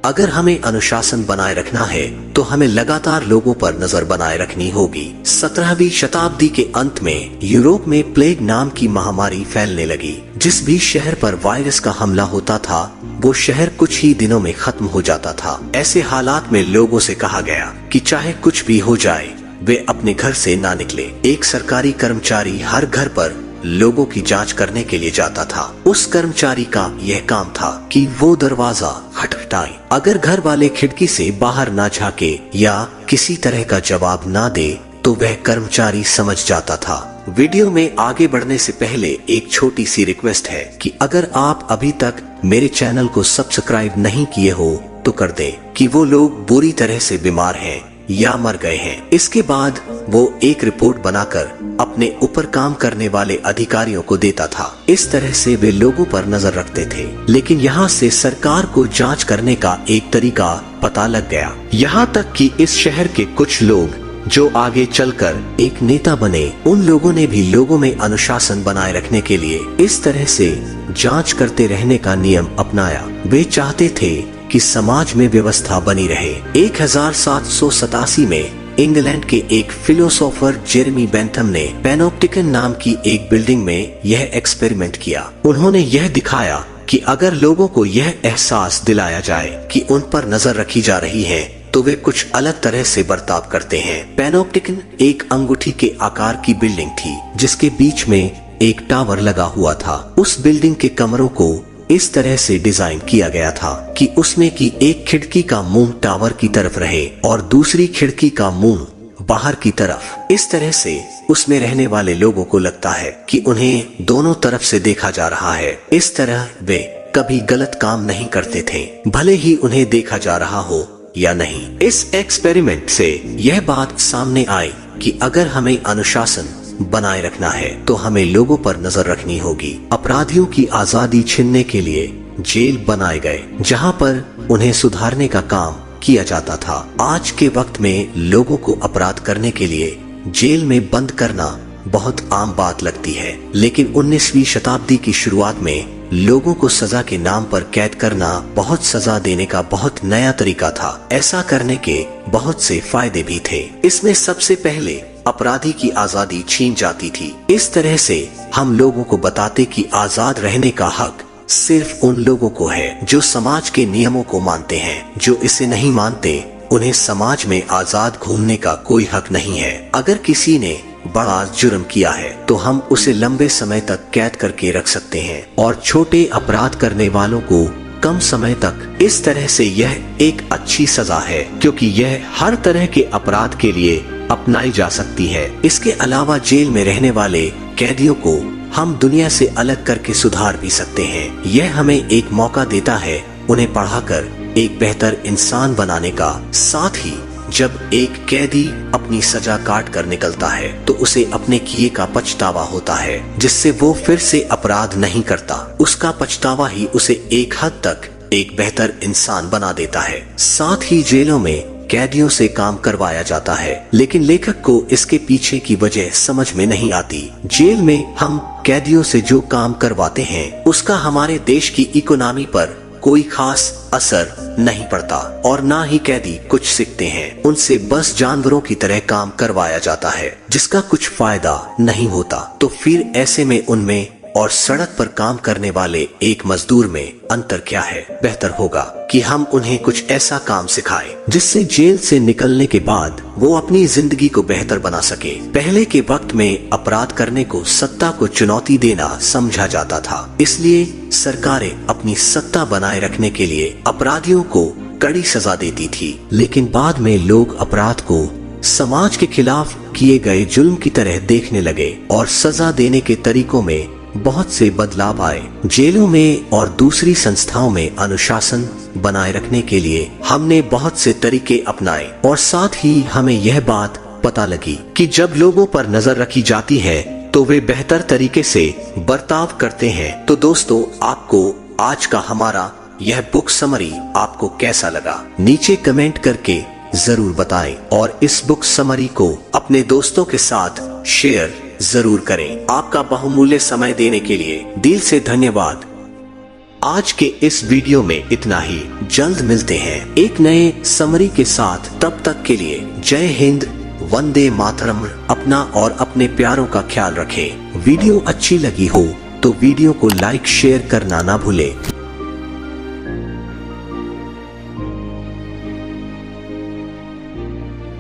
अगर हमें अनुशासन बनाए रखना है तो हमें लगातार लोगों पर नजर बनाए रखनी होगी। 17वीं शताब्दी के अंत में यूरोप में प्लेग नाम की महामारी फैलने लगी। जिस भी शहर पर वायरस का हमला होता था वो शहर कुछ ही दिनों में खत्म हो जाता था। ऐसे हालात में लोगों से कहा गया कि चाहे कुछ भी हो जाए वे अपने घर से ना निकले। एक सरकारी कर्मचारी हर घर पर लोगों की जांच करने के लिए जाता था। उस कर्मचारी का यह काम था कि वो दरवाजा खटखटाए। अगर घर वाले खिड़की से बाहर ना झांके या किसी तरह का जवाब ना दे तो वह कर्मचारी समझ जाता था। वीडियो में आगे बढ़ने से पहले एक छोटी सी रिक्वेस्ट है कि अगर आप अभी तक मेरे चैनल को सब्सक्राइब नहीं किए हो तो कर दे कि वो लोग बुरी तरह से बीमार हैं या मर गए हैं। इसके बाद वो एक रिपोर्ट बनाकर अपने ऊपर काम करने वाले अधिकारियों को देता था। इस तरह से वे लोगों पर नजर रखते थे। लेकिन यहाँ से सरकार को जांच करने का एक तरीका पता लग गया। यहाँ तक कि इस शहर के कुछ लोग जो आगे चलकर एक नेता बने, उन लोगों ने भी लोगों में अनुशासन बनाए रखने के लिए इस तरह से जांच करते रहने का नियम अपनाया। वे चाहते थे कि समाज में व्यवस्था बनी रहे। 1787 में इंग्लैंड के एक फिलोसोफर जेरेमी बेंथम ने पैनोप्टिकन नाम की एक बिल्डिंग में यह एक्सपेरिमेंट किया। उन्होंने यह दिखाया कि अगर लोगों को यह एहसास दिलाया जाए कि उन पर नजर रखी जा रही है तो वे कुछ अलग तरह से बर्ताव करते हैं। पैनोप्टिकन एक अंगूठी के आकार की बिल्डिंग थी जिसके बीच में एक टावर लगा हुआ था। उस बिल्डिंग के कमरों को इस तरह से डिजाइन किया गया था कि उसमें की एक खिड़की का मुंह टावर की तरफ रहे और दूसरी खिड़की का मुंह बाहर की तरफ। इस तरह से उसमें रहने वाले लोगों को लगता है कि उन्हें दोनों तरफ से देखा जा रहा है। इस तरह वे कभी गलत काम नहीं करते थे, भले ही उन्हें देखा जा रहा हो या नहीं। इस एक्सपेरिमेंट से यह बात सामने आई कि अगर हमें अनुशासन बनाए रखना है तो हमें लोगों पर नजर रखनी होगी। अपराधियों की आजादी छीनने के लिए जेल बनाए गए जहां पर उन्हें सुधारने का काम किया जाता था। आज के वक्त में लोगों को अपराध करने के लिए जेल में बंद करना बहुत आम बात लगती है, लेकिन 19वीं शताब्दी की शुरुआत में लोगों को सजा के नाम पर कैद करना बहुत सजा देने का बहुत नया तरीका था। ऐसा करने के बहुत से फायदे भी थे। इसमें सबसे पहले अपराधी की आजादी छीन जाती थी। इस तरह से हम लोगों को बताते कि आजाद रहने का हक सिर्फ उन लोगों को है जो समाज के नियमों को मानते हैं। जो इसे नहीं मानते उन्हें समाज में आजाद घूमने का कोई हक नहीं है। अगर किसी ने बड़ा जुर्म किया है तो हम उसे लंबे समय तक कैद करके रख सकते हैं और छोटे अपराध करने वालों को कम समय तक। इस तरह से यह एक अच्छी सजा है क्योंकि यह हर तरह के अपराध के लिए अपनाई जा सकती है। इसके अलावा जेल में रहने वाले कैदियों को हम दुनिया से अलग करके सुधार भी सकते हैं। यह हमें एक मौका देता है उन्हें पढ़ाकर एक बेहतर इंसान बनाने का। साथ ही जब एक कैदी अपनी सजा काट कर निकलता है तो उसे अपने किए का पछतावा होता है, जिससे वो फिर से अपराध नहीं करता। उसका पछतावा ही उसे एक हद तक एक बेहतर इंसान बना देता है। साथ ही जेलों में कैदियों से काम करवाया जाता है, लेकिन लेखक को इसके पीछे की वजह समझ में नहीं आती। जेल में हम कैदियों से जो काम करवाते हैं उसका हमारे देश की इकोनॉमी पर कोई खास असर नहीं पड़ता और ना ही कैदी कुछ सीखते हैं। उनसे बस जानवरों की तरह काम करवाया जाता है जिसका कुछ फायदा नहीं होता। तो फिर ऐसे में उनमें और सड़क पर काम करने वाले एक मजदूर में अंतर क्या है? बेहतर होगा कि हम उन्हें कुछ ऐसा काम सिखाएं जिससे जेल से निकलने के बाद वो अपनी जिंदगी को बेहतर बना सके। पहले के वक्त में अपराध करने को सत्ता को चुनौती देना समझा जाता था, इसलिए सरकारें अपनी सत्ता बनाए रखने के लिए अपराधियों को कड़ी सजा देती थी। लेकिन बाद में लोग अपराध को समाज के खिलाफ किए गए जुल्म की तरह देखने लगे और सजा देने के तरीकों में बहुत से बदलाव आए। जेलों में और दूसरी संस्थाओं में अनुशासन बनाए रखने के लिए हमने बहुत से तरीके अपनाए और साथ ही हमें यह बात पता लगी कि जब लोगों पर नजर रखी जाती है तो वे बेहतर तरीके से बर्ताव करते हैं। तो दोस्तों, आपको आज का हमारा यह बुक समरी आपको कैसा लगा? नीचे कमेंट करके जरूर बताएं और इस बुक समरी को अपने दोस्तों के साथ शेयर जरूर करें। आपका बहुमूल्य समय देने के लिए दिल से धन्यवाद। आज के इस वीडियो में इतना ही। जल्द मिलते हैं एक नए समरी के साथ। तब तक के लिए जय हिंद, वंदे मातरम। अपना और अपने प्यारों का ख्याल रखें। वीडियो अच्छी लगी हो तो वीडियो को लाइक शेयर करना ना भूले।